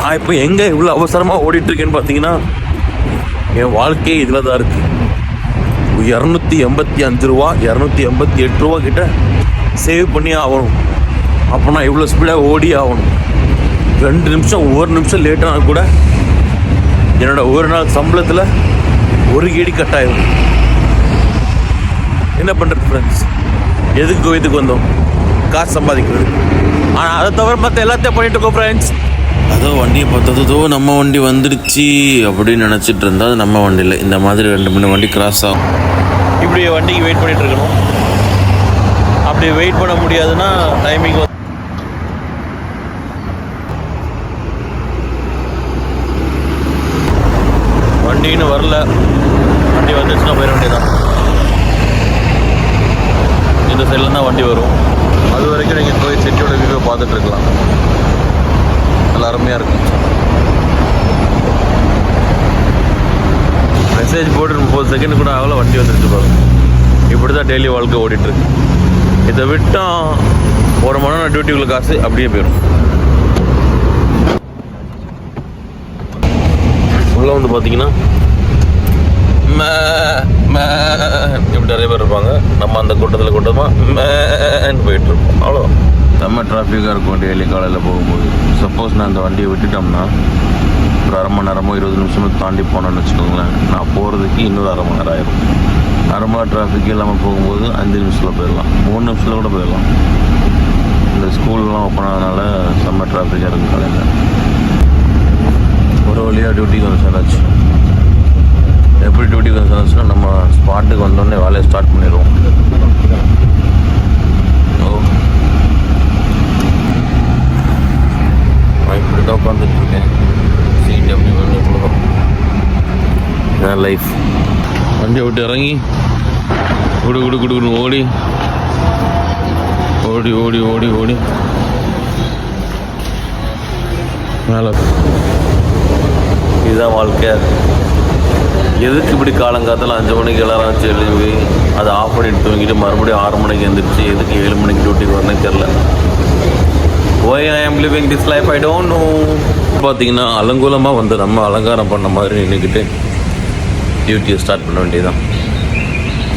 நான் இப்போ எங்கே இவ்வளோ அவசரமாக ஓடிட்டுருக்கேன்னு பார்த்தீங்கன்னா என் வாழ்க்கையே இதில் தான் இருக்குது. 285 ரூபா 288 ரூபா கிட்ட சேவ் பண்ணி ஆகணும். அப்போ நான் இவ்வளோ ஸ்பீடாக ஓடி ஆகணும். 2 நிமிஷம் 1 நிமிஷம் லேட்டானா கூட என்னோடய ஒரு நாள் சம்பளத்தில் 1 கேடி கட் ஆகிடும். என்ன பண்ணுறது ஃப்ரெண்ட்ஸ்? எதுக்கு கோயத்துக்கு வந்தோம்? காசு சம்பாதிக்கிறது. ஆனால் அதை தவிர மற்ற எல்லாத்தையும் பண்ணிட்டு இருக்கோம் ஃப்ரெண்ட்ஸ். அதோ வண்டியை பார்த்ததோ நம்ம வண்டி வந்துடுச்சு அப்படின்னு நினச்சிட்டு இருந்தால் அது நம்ம வண்டியில் இந்த மாதிரி 2-3 வண்டி கிராஸ் ஆகும். இப்படி வண்டிக்கு வெயிட் பண்ணிகிட்டு இருக்கணும். அப்படி வெயிட் பண்ண முடியாதுன்னா டைமிங் வண்டின்னு வரல. வண்டி வந்துச்சுன்னா போயிட வேண்டியதான். இந்த சைடில் தான் வண்டி வரும். அது வரைக்கும் நீங்கள் போய் சிட்டியோட வியூவை பார்த்துட்டு இருக்கலாம். நல்லா அருமையாக இருக்கும். மெசேஜ் போட்டு 30 செகண்ட் கூட ஆகல, வண்டி வந்துருச்சு பாருங்க. இப்படி தான் டெய்லி வாழ்க்கை ஓடிட்டுருக்கு. இதை விட்டால் 1 மணி நேரம் டியூட்டிக்குள்ள காசு அப்படியே போயிடும். உள்ளே வந்து பார்த்தீங்கன்னா இப்படி நிறைய பேர் இருப்பாங்க. நம்ம அந்த கூட்டத்தில் கூட்டமாக போயிட்டுருப்போம். அவ்வளோ நம்ம டிராஃபிக்காக இருக்கும் டெய்லி காலையில் போகும்போது. சப்போஸ் நான் அந்த வண்டியை விட்டுட்டோம்னா ஒரு 1/2 மணி நேரமோ 20 நிமிஷமோ தாண்டி போனோன்னு வச்சுக்கோங்களேன், நான் போகிறதுக்கு இன்னொரு 1/2 மணி நேரம் ஆயிரும். 1/2 மணி நேரம் டிராஃபிக் இல்லாமல் போகும்போது 5 நிமிஷத்தில் போயிடலாம், 3 நிமிஷத்தில் கூட போயிடலாம். இந்த ஸ்கூல்லாம் ஓப்பன் ஆனதுனால செம்ம டிராஃபிக்காக இருக்கும் காலையில். ஒரு வழியாக டியூட்டிக்கு வந்து சேர்ந்தாச்சு. எப்படி டியூட்டிக்கு வந்து சேர்ந்துச்சுன்னா நம்ம ஸ்பாட்டுக்கு வந்தோடனே வேலையை ஸ்டார்ட் பண்ணிடுவோம். இப்படி தான் உட்காந்துட்ருக்கேன். சீட் அப்படி வந்து இதான் லைஃப். வண்டியை விட்டு இறங்கி குடு ஓடி ஓடி ஓடி ஓடி ஓடி மேலே. இதுதான் வாழ்க்கை. எதுக்கு இப்படி காலங்காலத்தில் 5 மணிக்கு எல்லாரும் வச்சு எழுதி அதை ஆஃப் பண்ணிட்டு தூங்கிட்டு மறுபடியும் 6 மணிக்கு எழுந்திரிச்சு எதுக்கு 7 மணிக்கு டியூட்டிக்கு வரணும்னு தெரில. Why I am living this life I don't know. பார்த்தீங்கன்னா அலங்கோலமாக வந்து நம்ம அலங்காரம் பண்ண மாதிரி நின்றுக்கிட்டு டியூட்டியை ஸ்டார்ட் பண்ண வேண்டியதுதான்.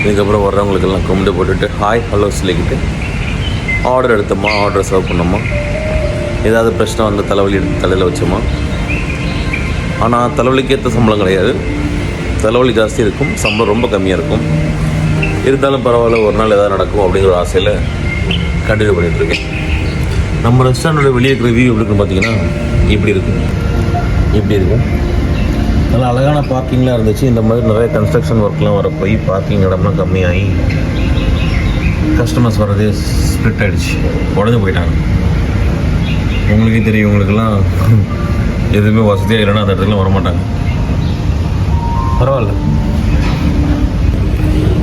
இதுக்கப்புறம் வர்றவங்களுக்கெல்லாம் கும்பிட்டு போட்டுட்டு ஹாய் ஹலோ சொல்லிக்கிட்டு ஆர்டர் எடுத்தோமா, ஆர்டர் சர்வ் பண்ணோமா, ஏதாவது பிரச்சனை வந்து தலைவலி எடுத்து தலையில் வச்சோமா. ஆனால் தலைவலிக்கு ஏற்ற சம்பளம் கிடையாது. தலைவலி ஜாஸ்தி இருக்கும், சம்பளம் ரொம்ப கம்மியாக இருக்கும். இருந்தாலும் பரவாயில்ல, ஒரு நாள் எதாவது நடக்கும் அப்படிங்கிற ஆசையில் கண்டினியூ பண்ணிகிட்ருக்கேன். நம்ம ரெஸ்டாரண்ட்டோட வெளியே இருக்கிற வியூ எப்படி இருக்குன்னு பார்த்தீங்கன்னா இப்படி இருக்கும். நல்லா அழகான பார்க்கிங்லாம் இருந்துச்சு. இந்த மாதிரி நிறைய கன்ஸ்ட்ரக்ஷன் ஒர்க்லாம் வர போய் பார்க்கிங் இடம்லாம் கம்மியாகி கஸ்டமர்ஸ் வர்றதே ஸ்ப்ளிட் ஆகிடுச்சு, உடஞ்சி போயிட்டாங்க. உங்களுக்கே தெரியும், உங்களுக்கெல்லாம் எதுவுமே வசதியாக இல்லைன்னா அந்த இடத்துக்குலாம் வரமாட்டாங்க. பரவாயில்ல.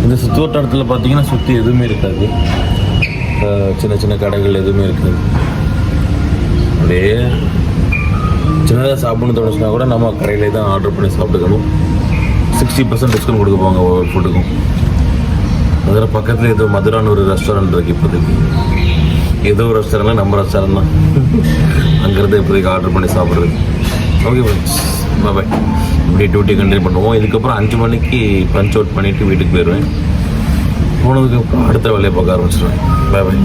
இந்த சுற்று வட்டாரத்தில் பார்த்தீங்கன்னா சுற்றி எதுவுமே இருக்காது. சின்ன சின்ன கடைகள் எதுவுமே இருக்காது. அப்படியே சின்னதாக சாப்பிட்ணுன்னு தோணுச்சுன்னா கூட நம்ம கடையிலே தான் ஆர்டர் பண்ணி சாப்பிட்டுக்கணும். 60% டிஸ்கவுண்ட் கொடுக்க போவாங்க ஒவ்வொரு ஃபுட்டுக்கும். அதில் பக்கத்தில் ஏதோ மதுரான்னு ஒரு ரெஸ்டாரண்ட் இருக்குது. இப்போதைக்கு ஏதோ ஒரு ரெஸ்டாரண்ட்டில் நம்ம ரெஸ்டாரண்ட் தான். அங்கேருந்து இப்போதைக்கு ஆர்டர் பண்ணி சாப்பிட்றது. ஓகே ஃப்ரெண்ட்ஸ், பாய். இப்படி டியூட்டி கண்டினியூ பண்ணுவோம். இதுக்கப்புறம் 5 மணிக்கு பஞ்ச் அவுட் பண்ணிவிட்டு வீட்டுக்கு போயிடுவேன். போனதுக்கு அடுத்த வேலையை பார்க்க ஆரம்பிச்சிடுவேன். பாய்.